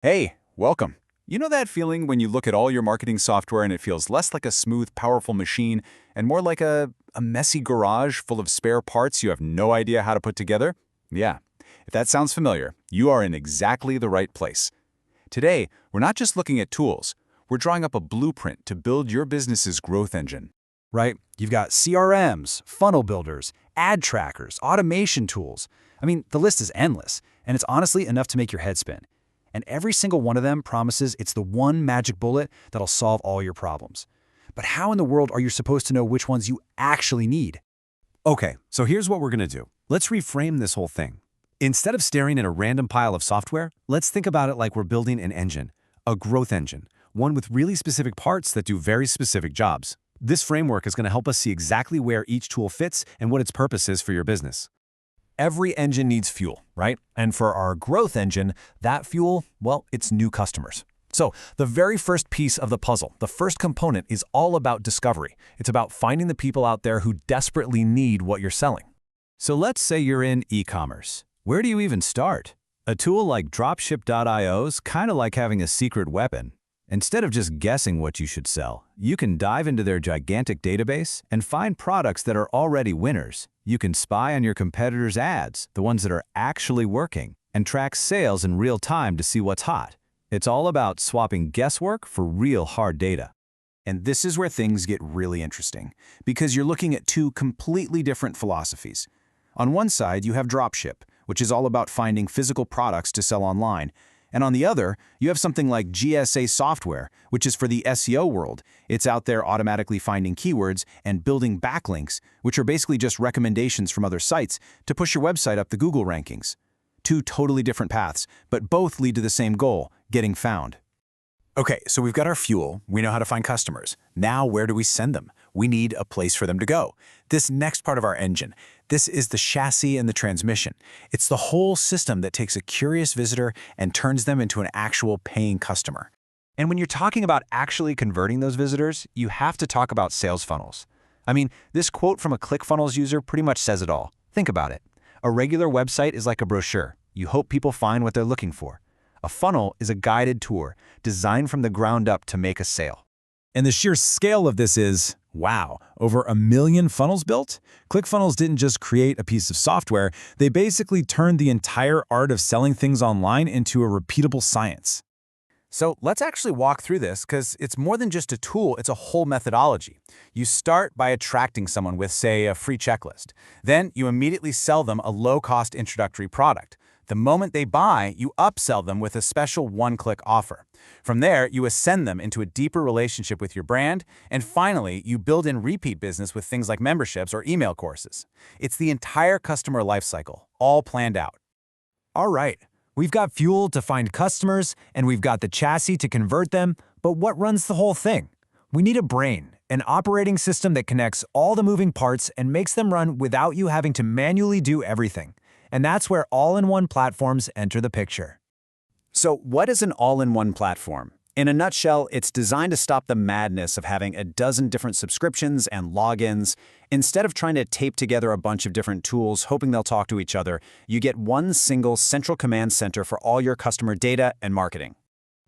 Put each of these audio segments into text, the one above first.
Hey, welcome. You know that feeling when you look at all your marketing software and it feels less like a smooth, powerful machine and more like a messy garage full of spare parts you have no idea how to put together? Yeah, if that sounds familiar, you are in exactly the right place. Today, we're not just looking at tools, we're drawing up a blueprint to build your business's growth engine. Right? You've got CRMs, funnel builders, ad trackers, automation tools. I mean, the list is endless, and it's honestly enough to make your head spin. And every single one of them promises it's the one magic bullet that'll solve all your problems. But how in the world are you supposed to know which ones you actually need? Okay, so here's what we're gonna do. Let's reframe this whole thing. Instead of staring at a random pile of software, let's think about it like we're building an engine, a growth engine, one with really specific parts that do very specific jobs. This framework is gonna help us see exactly where each tool fits and what its purpose is for your business. Every engine needs fuel, right? And for our growth engine, that fuel, well, it's new customers. So the very first piece of the puzzle, the first component, is all about discovery. It's about finding the people out there who desperately need what you're selling. So let's say you're in e-commerce. Where do you even start? A tool like Dropship.io is kind of like having a secret weapon. Instead of just guessing what you should sell, you can dive into their gigantic database and find products that are already winners. You can spy on your competitors' ads, the ones that are actually working, and track sales in real time to see what's hot. It's all about swapping guesswork for real hard data. And this is where things get really interesting, because you're looking at two completely different philosophies. On one side, you have Dropship, which is all about finding physical products to sell online. And on the other, you have something like GSA software, which is for the SEO world. It's out there automatically finding keywords and building backlinks, which are basically just recommendations from other sites to push your website up the Google rankings. Two totally different paths, but both lead to the same goal, getting found. Okay, so we've got our fuel. We know how to find customers. Now, where do we send them? We need a place for them to go. This next part of our engine, this is the chassis and the transmission. It's the whole system that takes a curious visitor and turns them into an actual paying customer. And when you're talking about actually converting those visitors, you have to talk about sales funnels. I mean, this quote from a ClickFunnels user pretty much says it all. Think about it. A regular website is like a brochure. You hope people find what they're looking for. A funnel is a guided tour designed from the ground up to make a sale. And the sheer scale of this is, wow, over 1 million funnels built? ClickFunnels didn't just create a piece of software, they basically turned the entire art of selling things online into a repeatable science. So let's actually walk through this, because it's more than just a tool, it's a whole methodology. You start by attracting someone with, say, a free checklist. Then you immediately sell them a low-cost introductory product. The moment they buy, you upsell them with a special one-click offer. From there, you ascend them into a deeper relationship with your brand, and finally, you build in repeat business with things like memberships or email courses. It's the entire customer lifecycle, all planned out. All right, we've got fuel to find customers, and we've got the chassis to convert them, but what runs the whole thing? We need a brain, an operating system that connects all the moving parts and makes them run without you having to manually do everything. And that's where all-in-one platforms enter the picture. So what is an all-in-one platform? In a nutshell, it's designed to stop the madness of having a dozen different subscriptions and logins. Instead of trying to tape together a bunch of different tools, hoping they'll talk to each other, you get one single central command center for all your customer data and marketing.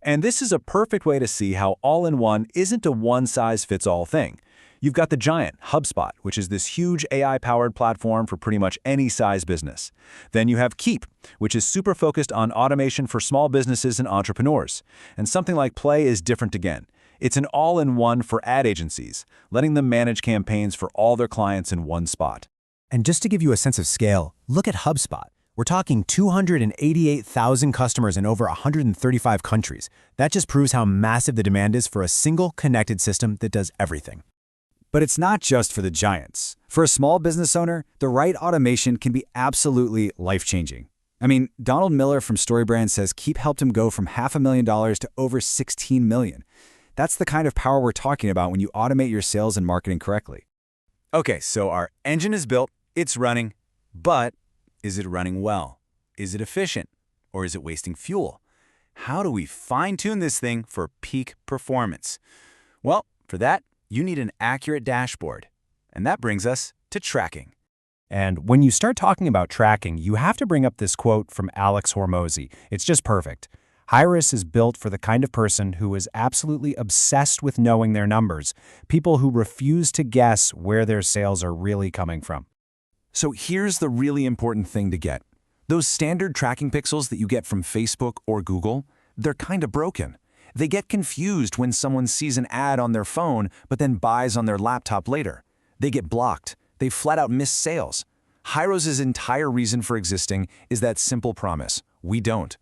And this is a perfect way to see how all-in-one isn't a one-size-fits-all thing. You've got the giant, HubSpot, which is this huge AI-powered platform for pretty much any size business. Then you have Keep, which is super focused on automation for small businesses and entrepreneurs. And something like Play is different again. It's an all-in-one for ad agencies, letting them manage campaigns for all their clients in one spot. And just to give you a sense of scale, look at HubSpot. We're talking 288,000 customers in over 135 countries. That just proves how massive the demand is for a single connected system that does everything. But it's not just for the giants. For a small business owner, the right automation can be absolutely life-changing. I mean, Donald Miller from StoryBrand says Keep helped him go from $500,000 to over $16 million. That's the kind of power we're talking about when you automate your sales and marketing correctly. Okay, so our engine is built, it's running, but is it running well? Is it efficient? Or is it wasting fuel? How do we fine-tune this thing for peak performance? Well, for that, you need an accurate dashboard. And that brings us to tracking. And when you start talking about tracking, you have to bring up this quote from Alex Hormozy. It's just perfect. Hyros is built for the kind of person who is absolutely obsessed with knowing their numbers, people who refuse to guess where their sales are really coming from. So here's the really important thing to get. Those standard tracking pixels that you get from Facebook or Google, they're kind of broken. They get confused when someone sees an ad on their phone but then buys on their laptop later. They get blocked. They flat out miss sales. Hyros' entire reason for existing is that simple promise: we don't.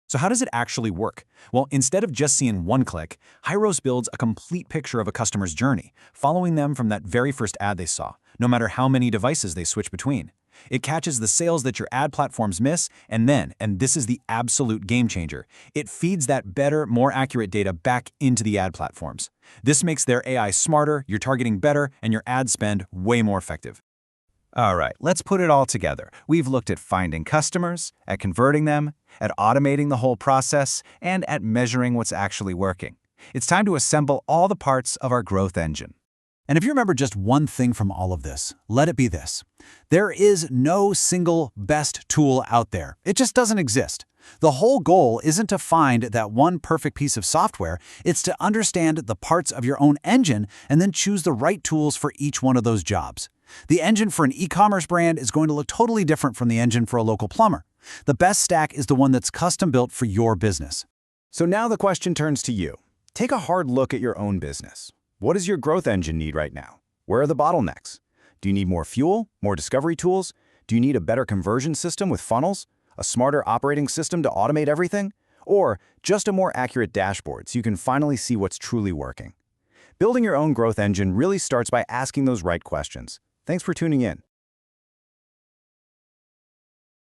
So how does it actually work? Well, instead of just seeing one click, Hyros builds a complete picture of a customer's journey, following them from that very first ad they saw, no matter how many devices they switch between. It catches the sales that your ad platforms miss, and then, and this is the absolute game changer, it feeds that better, more accurate data back into the ad platforms. This makes their AI smarter, your targeting better, and your ad spend way more effective. All right, let's put it all together. We've looked at finding customers, at converting them, at automating the whole process, and at measuring what's actually working. It's time to assemble all the parts of our growth engine. And if you remember just one thing from all of this, let it be this. There is no single best tool out there. It just doesn't exist. The whole goal isn't to find that one perfect piece of software, it's to understand the parts of your own engine and then choose the right tools for each one of those jobs. The engine for an e-commerce brand is going to look totally different from the engine for a local plumber. The best stack is the one that's custom built for your business. So now the question turns to you. Take a hard look at your own business. What does your growth engine need right now? Where are the bottlenecks? Do you need more fuel, more discovery tools? Do you need a better conversion system with funnels? A smarter operating system to automate everything? Or just a more accurate dashboard so you can finally see what's truly working? Building your own growth engine really starts by asking those right questions. Thanks for tuning in.